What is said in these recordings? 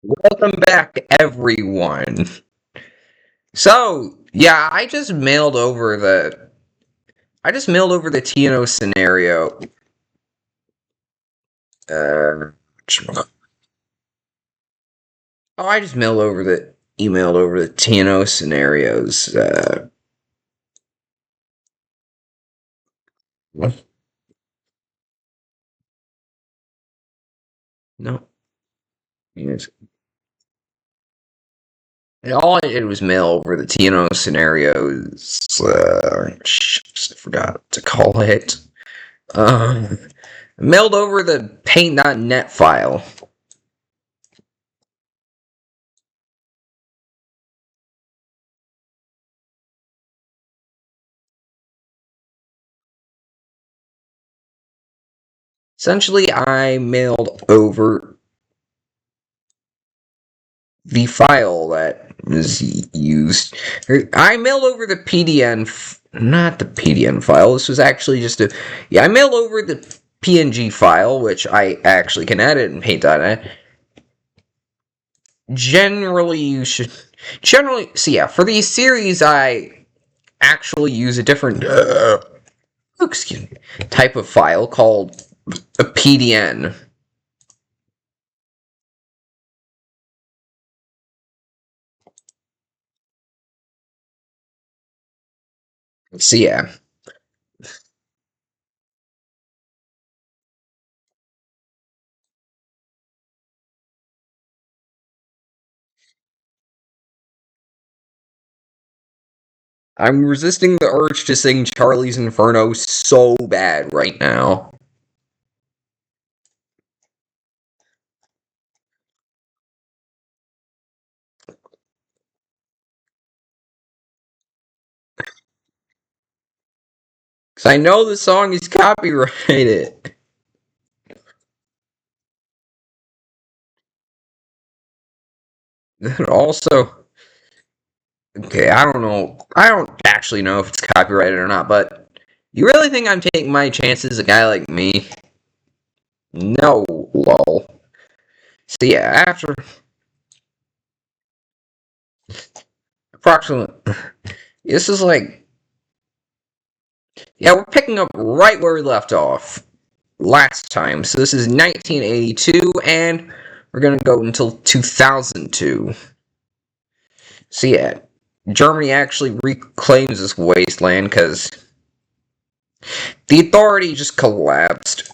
Welcome back, everyone. So, yeah, I just mailed over the TNO scenario. Uh, I just emailed over the TNO scenarios. No, yes. And all I did was mail over the TNO scenarios. I forgot to call it. Um, Mailed over the paint.net file. Essentially, I mailed over the file that was used. I mailed over the PDN, not the PDN file. This was actually just a. Yeah, I mailed over the PNG file, which I actually can edit in Paint.net. Generally, you should. Generally, so yeah, for these series, I actually use a different. Excuse me, type of file called a PDN. So yeah. I'm resisting the urge to sing Charlie's Inferno so bad right now. Because I know the song is copyrighted. Also, okay, I don't know. I don't actually know if it's copyrighted or not, but you really think I'm taking my chances, a guy like me? No, lol. So yeah, after approximately. This is like. Yeah, we're picking up right where we left off last time. So this is 1982, and we're gonna go until 2002. So yeah, Germany actually reclaims this wasteland because the authority just collapsed.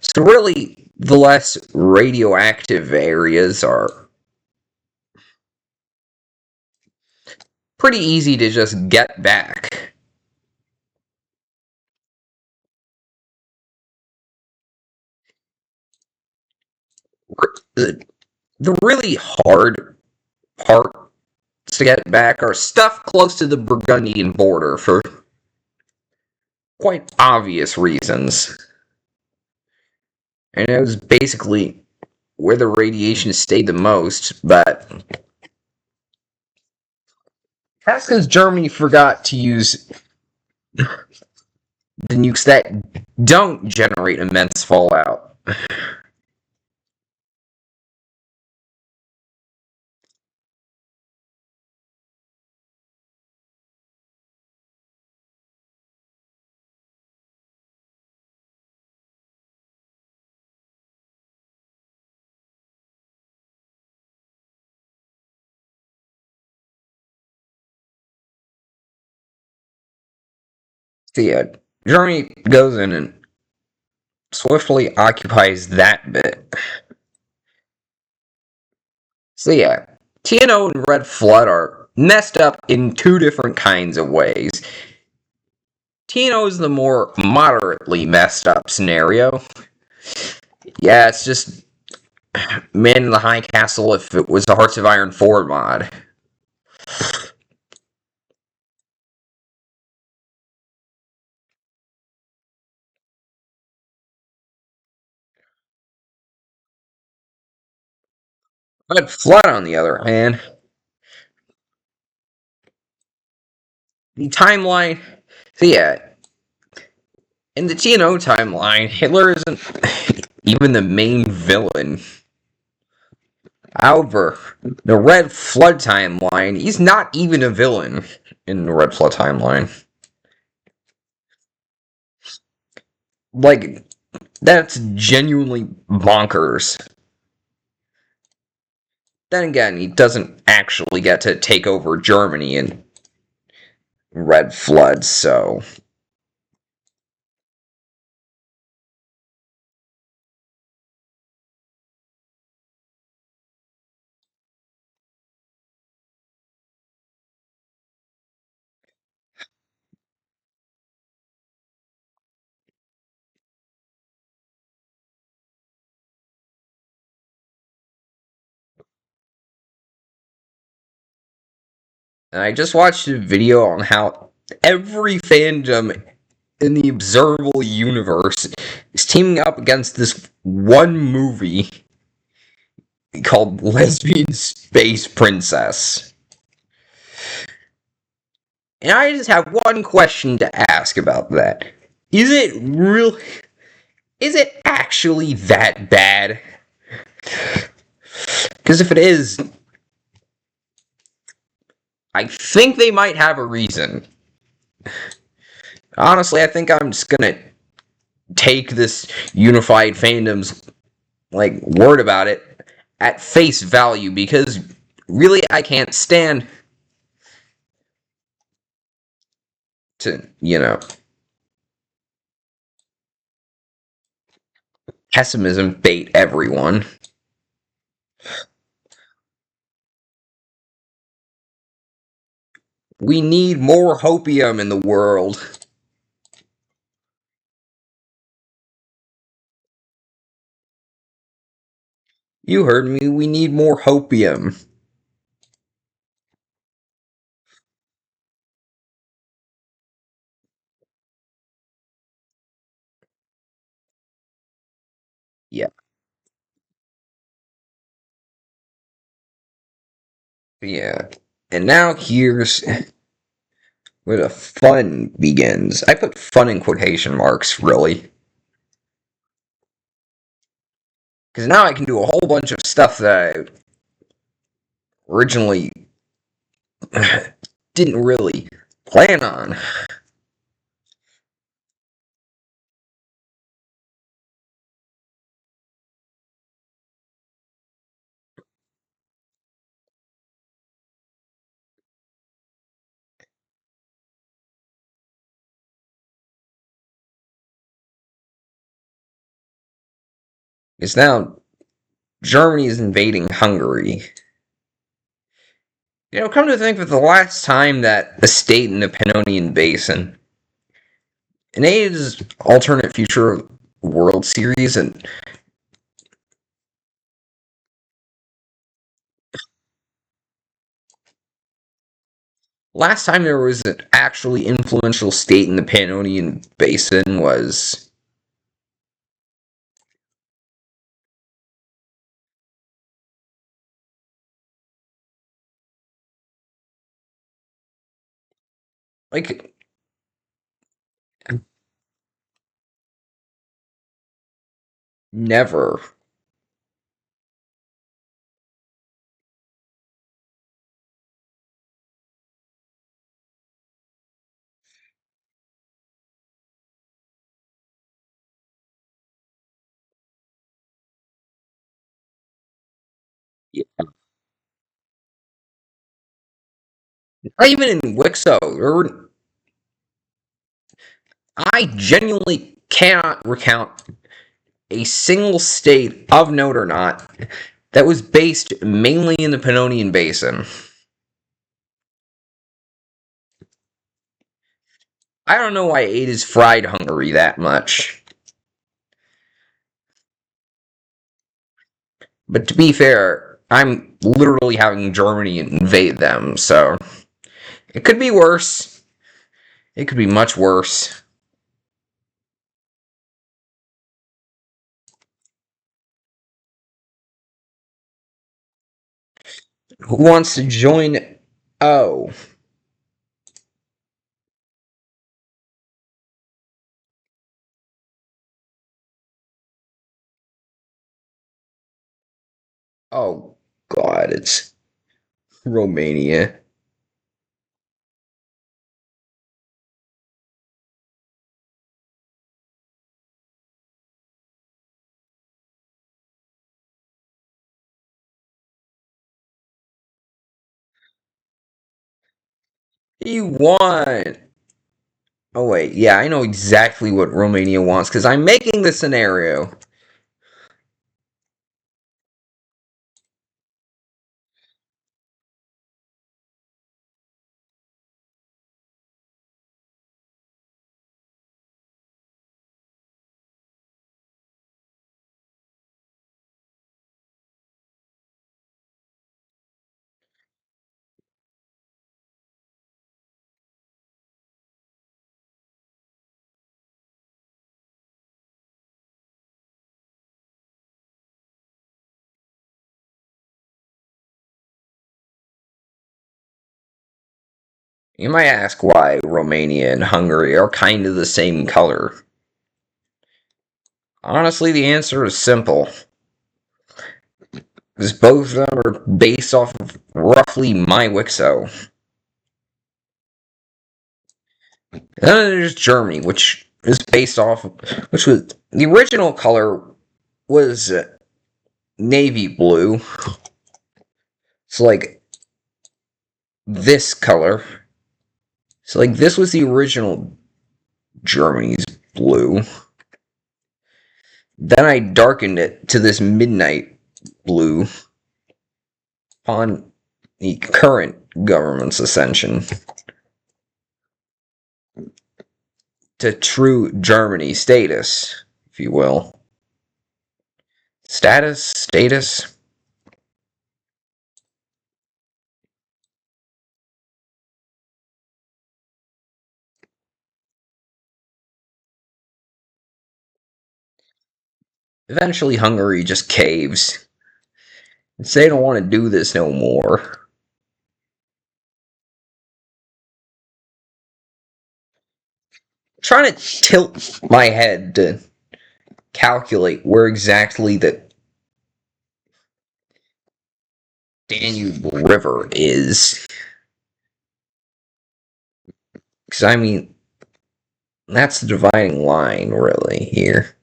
So really, the less radioactive areas are pretty easy to just get back. The really hard parts to get back are stuff close to the Burgundian border for quite obvious reasons. And it was basically where the radiation stayed the most, but that's because Germany forgot to use the nukes that don't generate immense fallout. So yeah, Germany goes in and swiftly occupies that bit. So yeah, TNO and Red Flood are messed up in two different kinds of ways. TNO is the more moderately messed up scenario. Yeah, it's just Man in the High Castle if it was a Hearts of Iron 4 mod. Red Flood, on the other hand, the timeline. So yeah, in the TNO timeline, Hitler isn't even the main villain. However, the Red Flood timeline, he's not even a villain in the Red Flood timeline. Like, that's genuinely bonkers. Then again, he doesn't actually get to take over Germany in Red Flood, so. And I just watched a video on how every fandom in the observable universe is teaming up against this one movie called Lesbian Space Princess. And I just have one question to ask about that. Is it real? Is it actually that bad? Because if it is, I think they might have a reason. Honestly, I think I'm just gonna take this unified fandom's word about it at face value because really I can't stand to pessimism bait everyone. We need more hopium in the world. You heard me. We need more hopium. Yeah, yeah. And now here's where the fun begins. I put fun in quotation marks, really. Because now I can do a whole bunch of stuff that I originally didn't really plan on. Because now Germany is invading Hungary. Come to think of the last time that a state in the Pannonian Basin in A's alternate future World Series, and last time there was an actually influential state in the Pannonian Basin was like never. Not even in Wixo. I genuinely cannot recount a single state of note or not that was based mainly in the Pannonian Basin. I don't know why Aid is fried Hungary that much. But to be fair, I'm literally having Germany invade them, so it could be worse. It could be much worse. Who wants to join? Oh, oh, God, it's Romania. He won! Oh wait, yeah, I know exactly what Romania wants, because I'm making the scenario. You might ask why Romania and Hungary are kind of the same color. Honestly, the answer is simple. Because both of them are based off of roughly my Wixo. And then there's Germany, which is based off of, which was, the original color was navy blue. So, like, this color. So, like, this was the original Germany's blue. Then I darkened it to this midnight blue upon the current government's ascension to true Germany status, if you will. Status. Eventually, Hungary just caves. They don't want to do this no more. Trying to tilt my head to calculate where exactly the Danube River is. Because, I mean, that's the dividing line, really, here.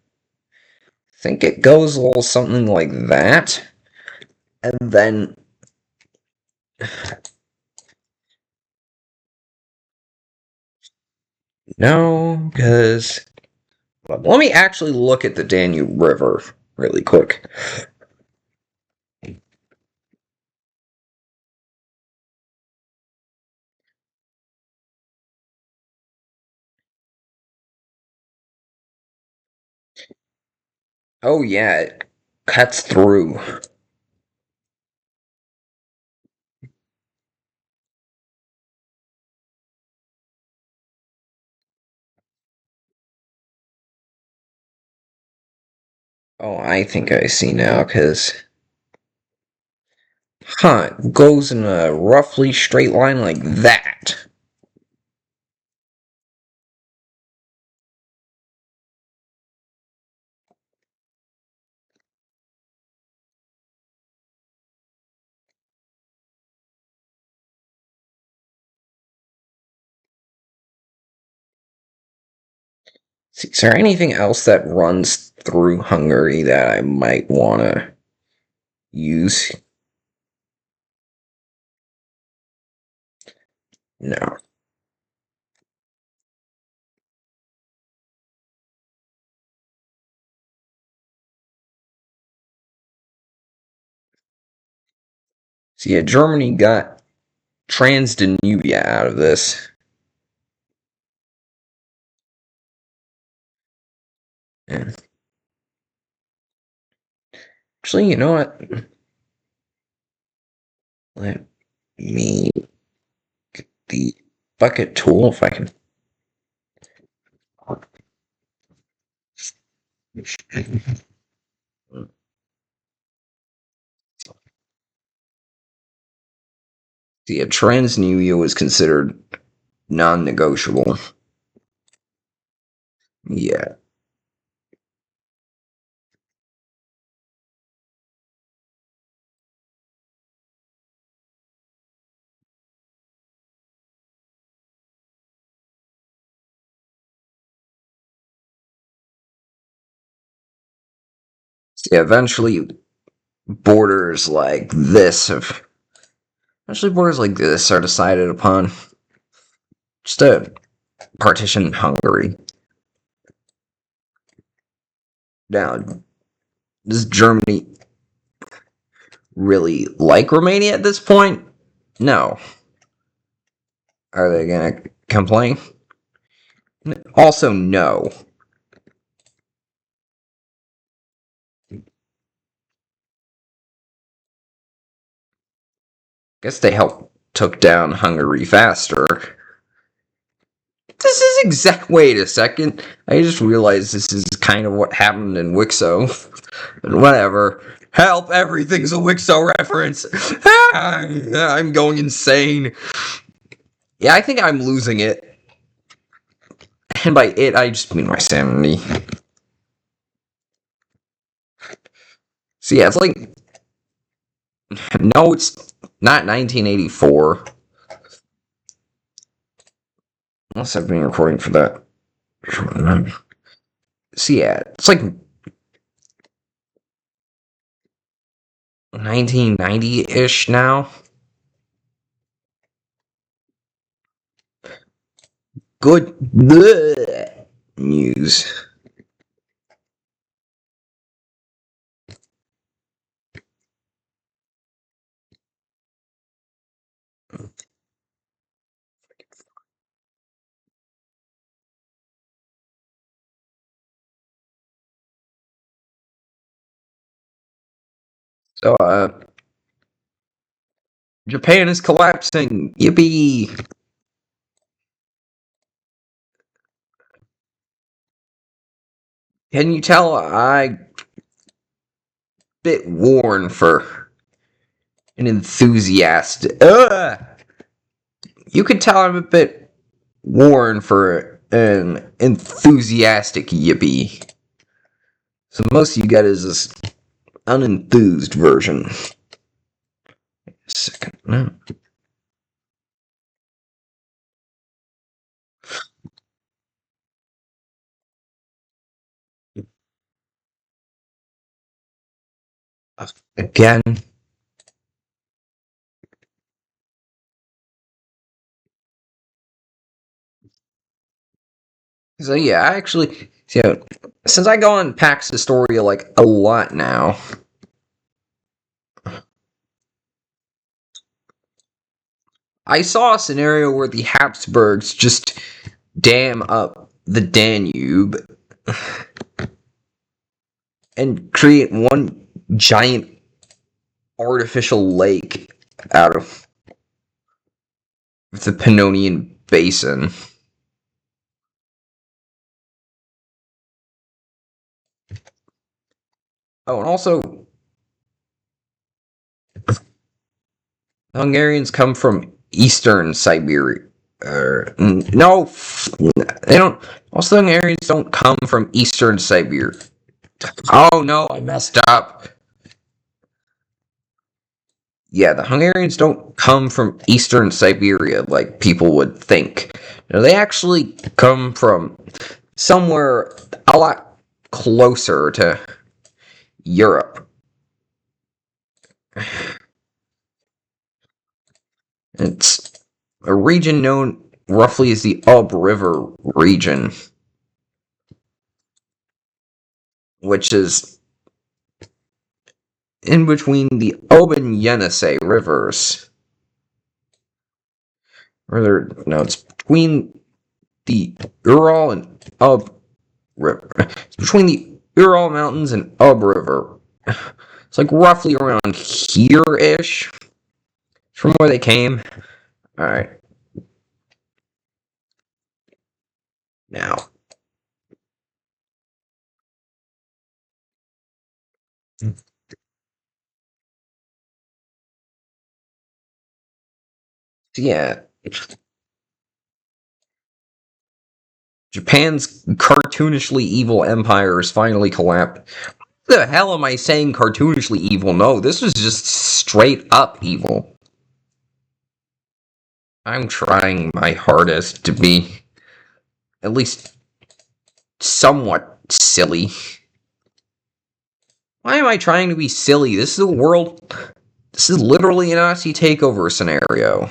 I think it goes a little something like that. And then. No, because. Let me actually look at the Danube River really quick. Oh, yeah, it cuts through. Oh, I think I see now, because. Huh, it goes in a roughly straight line like that. See, is there anything else that runs through Hungary that I might want to use? No. See, yeah, Germany got Transdanubia out of this. Yeah. Actually, you know what? Let me get the bucket tool if I can. See, a Transnubia was considered non-negotiable. Yeah. Yeah, eventually borders like this are decided upon. Just a partition Hungary. Now, does Germany really like Romania at this point? No. Are they gonna complain? Also, no. Guess they helped took down Hungary faster. This is exact. Wait a second. I just realized this is kind of what happened in Wixo. But whatever. Help! Everything's a Wixo reference. I'm going insane. Yeah, I think I'm losing it. And by it, I just mean my sanity. So yeah, it's like... No, it's not 1984. Unless I've been recording for that. So yeah, it's like 1990-ish now. Good news. So, Japan is collapsing. Yippee! Can you tell I bit worn for an enthusiast? You could tell I'm a bit worn for an enthusiastic yippee. So most you get is this unenthused version. Second, no. Again. So yeah, I actually, so since I go on Pax Historia like a lot now, I saw a scenario where the Habsburgs just dam up the Danube and create one giant artificial lake out of the Pannonian Basin. Oh, and also, Hungarians come from eastern Siberia. No, they don't. Also, the Hungarians don't come from eastern Siberia. Oh no, I messed up. Yeah, the Hungarians don't come from eastern Siberia like people would think. No, they actually come from somewhere a lot closer to Europe. It's a region known roughly as the Ob River region, which is in between the Ob and Yenisei rivers. No, it's between the Ural and Ob River. It's between the Ural Mountains and Ob River. It's like roughly around here-ish from where they came. Alright. Now. Yeah. Japan's cartoonishly evil empire is finally collapsed. What the hell am I saying cartoonishly evil? No, this was just straight up evil. I'm trying my hardest to be at least somewhat silly. Why am I trying to be silly? This is a world. This is literally a Nazi takeover scenario.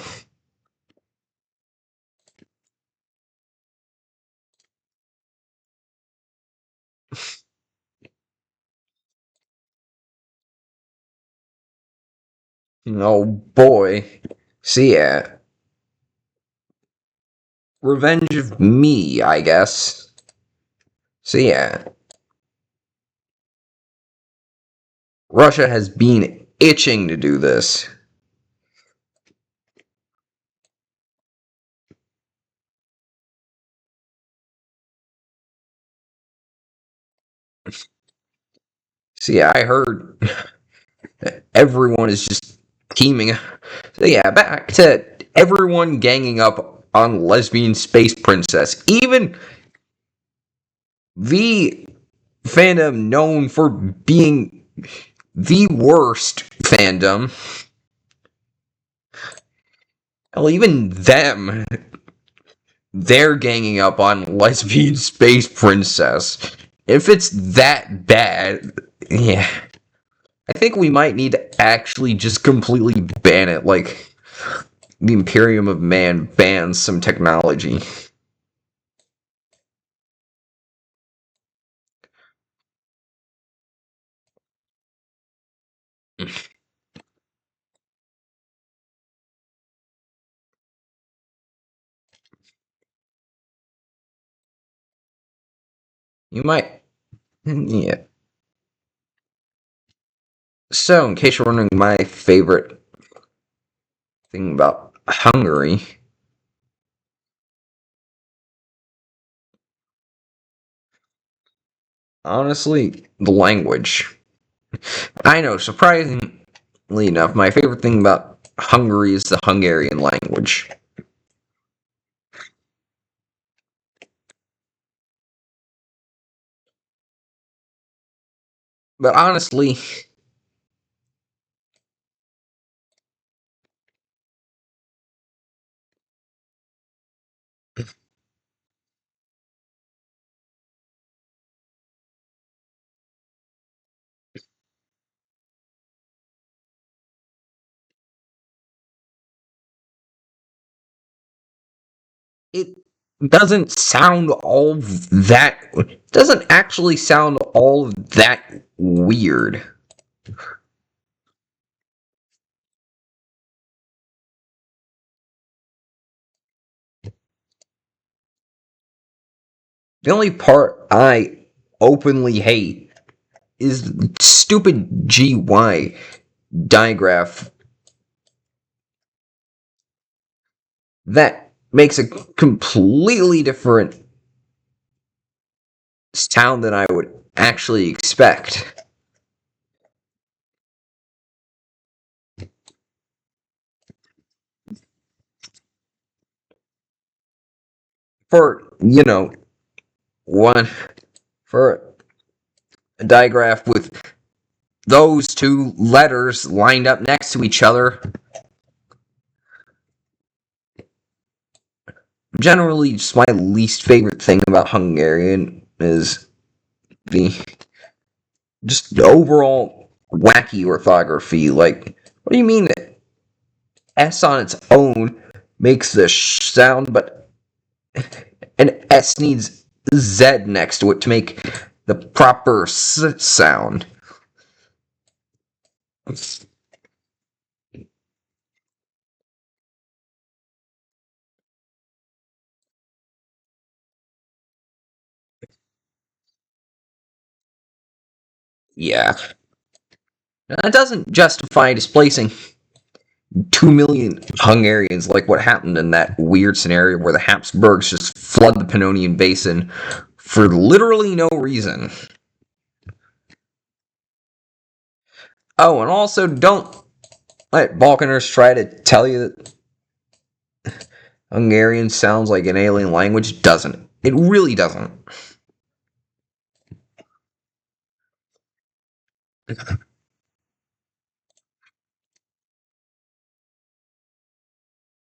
Oh boy. See ya. Revenge of me, I guess. See ya. Russia has been itching to do this. See, I heard everyone is just teaming. So yeah, back to everyone ganging up on lesbian space princess. Even the fandom known for being the worst fandom. Well, even them, they're ganging up on lesbian space princess. If it's that bad, yeah, I think we might need to actually just completely ban it, like the Imperium of Man bans some technology. You might, yeah. So, in case you're wondering, my favorite thing about Hungary, honestly, the language. I know, surprisingly enough, my favorite thing about Hungary is the Hungarian language. But honestly, it doesn't sound all that. It doesn't actually sound all that weird. The only part I openly hate is stupid GY digraph that makes a completely different sound than I would actually expect. For, one, for a digraph with those two letters lined up next to each other, generally just my least favorite thing about Hungarian is the just the overall wacky orthography. Like, what do you mean that S on its own makes the sh sound, but an S needs Z next to it to make the proper S sound? Yeah. That doesn't justify displacing 2 million Hungarians like what happened in that weird scenario where the Habsburgs just flood the Pannonian Basin for literally no reason. Oh, and also don't let Balkaners try to tell you that Hungarian sounds like an alien language. It doesn't. It really doesn't.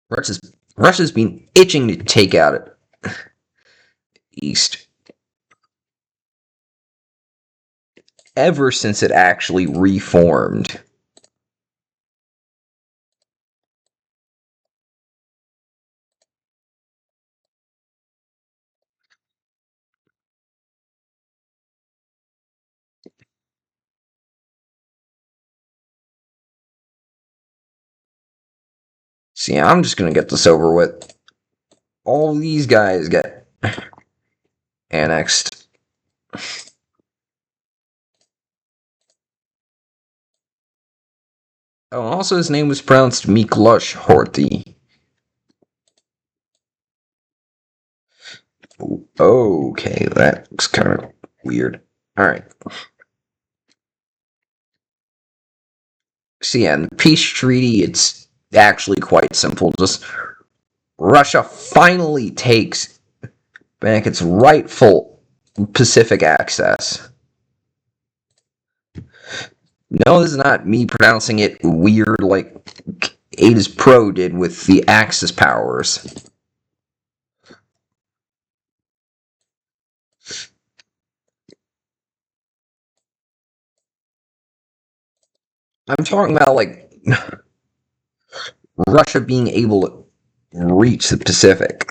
Russia's, Russia's been itching to take out it East. ever since it actually reformed. See, I'm just gonna get this over with. All these guys get annexed. Oh, also his name was pronounced Miklush Horthy. Okay, that looks kind of weird. Alright. So yeah, in the peace treaty, it's actually quite simple. Just Russia finally takes back its rightful Pacific access. No, this is not me pronouncing it weird like Ada's Pro did with the Axis powers. I'm talking about like Russia being able to reach the Pacific.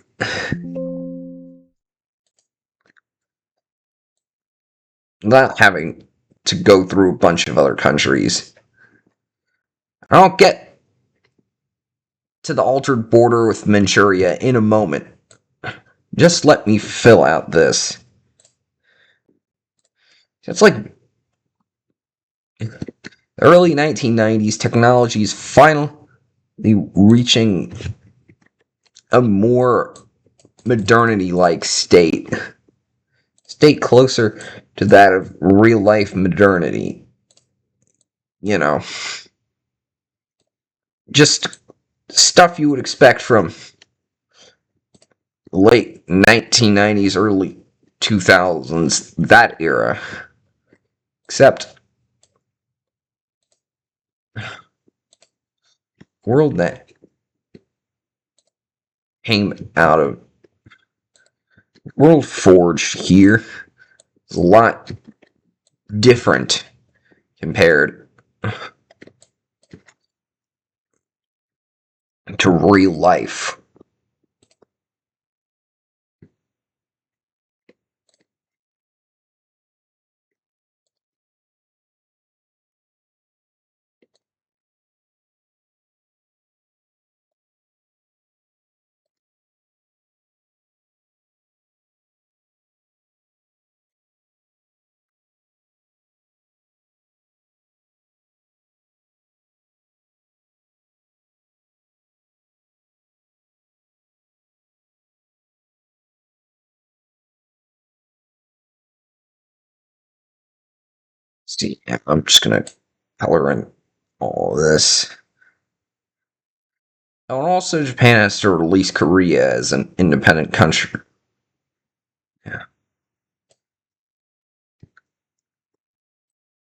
Not having to go through a bunch of other countries. I'll get to the altered border with Manchuria in a moment. Just let me fill out this. It's like the early 1990s, technology is finally reaching a more modernity-like state. State closer to that of real-life modernity. You know, just stuff you would expect from late 1990s, early 2000s, that era. Except WorldNet came out of World Forge here. It's a lot different compared to real life. See, I'm just gonna color in all this. Oh, and also Japan has to release Korea as an independent country. Yeah.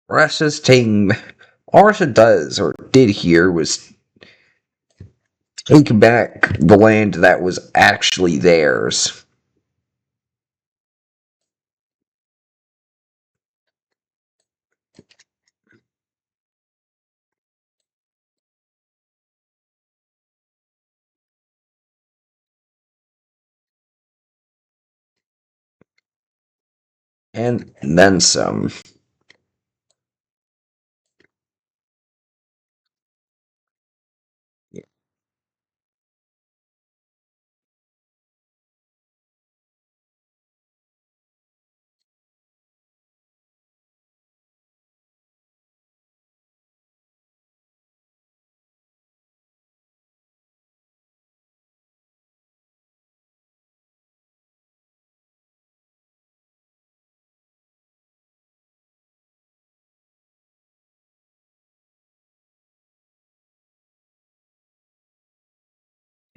Russia's taking. All Russia does, or did here, was take back the land that was actually theirs. And then some.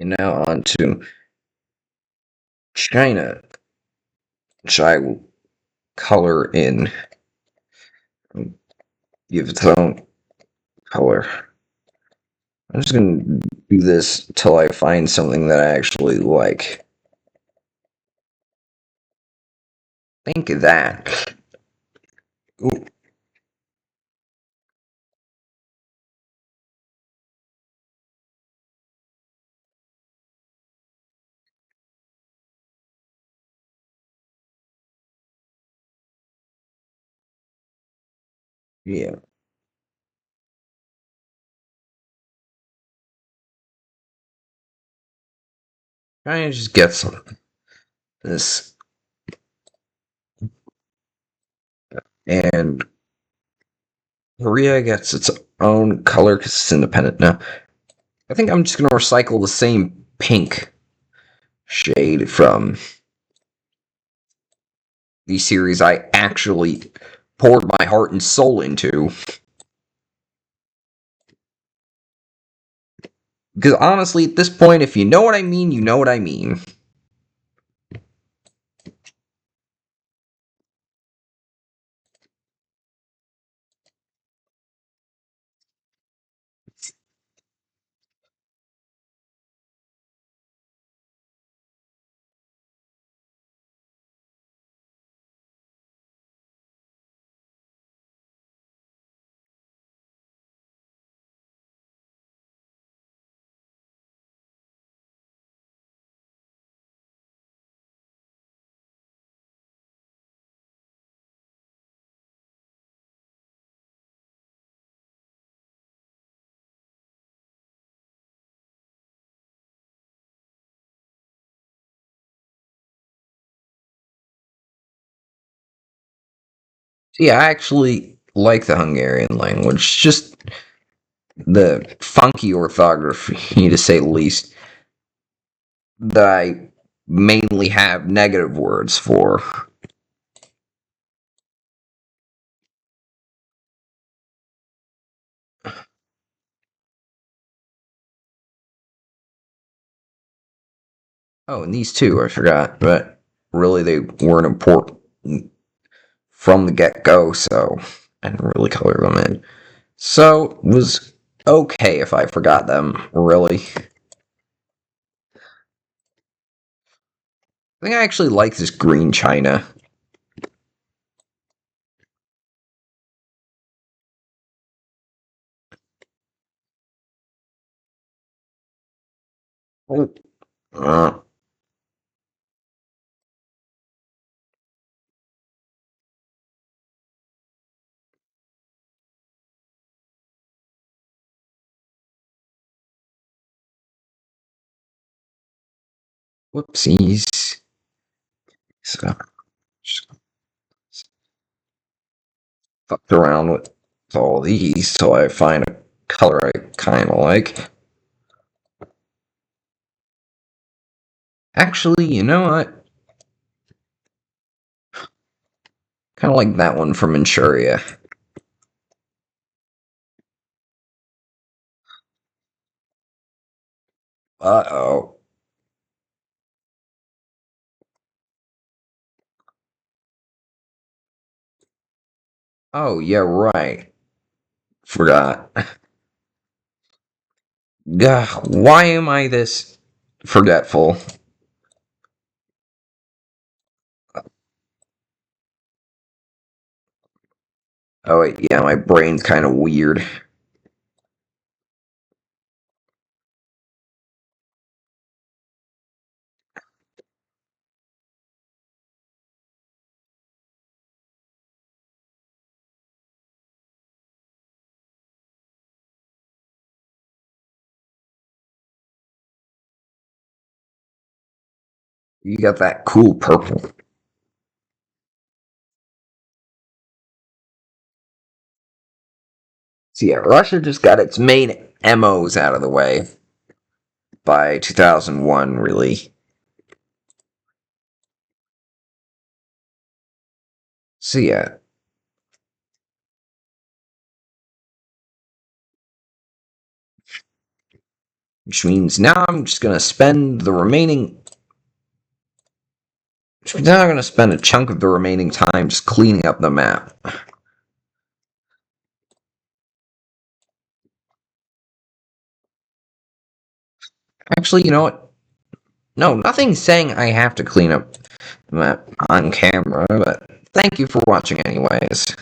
And now on to China, which I will color in. Give its own color. I'm just gonna do this till I find something that I actually like. Think of that. Ooh. Yeah. Trying to just get some this, and Korea gets its own color because it's independent now. I think I'm just gonna recycle the same pink shade from the series I actually poured my heart and soul into. Because honestly, at this point, if you know what I mean, you know what I mean. So yeah, I actually like the Hungarian language. Just the funky orthography, to say the least, that I mainly have negative words for. Oh, and these two, I forgot, but really they weren't important from the get go, so I didn't really color them in. So it was okay if I forgot them, really. I think I actually like this green china. Oh, uh, whoopsies. So, just fucked around with all these till I find a color I kind of like. Actually, you know what? Kind of like that one from Manchuria. Uh oh. Oh, yeah, right. Forgot. Gah, why am I this forgetful? Oh, wait, yeah, my brain's kind of weird. You got that cool purple. So, yeah, Russia just got its main MOs out of the way by 2001, really. So, yeah, which means now I'm just gonna spend the remaining. Which means now I'm gonna spend a chunk of the remaining time just cleaning up the map. Actually, you know what? No, nothing's saying I have to clean up the map on camera, but thank you for watching anyways.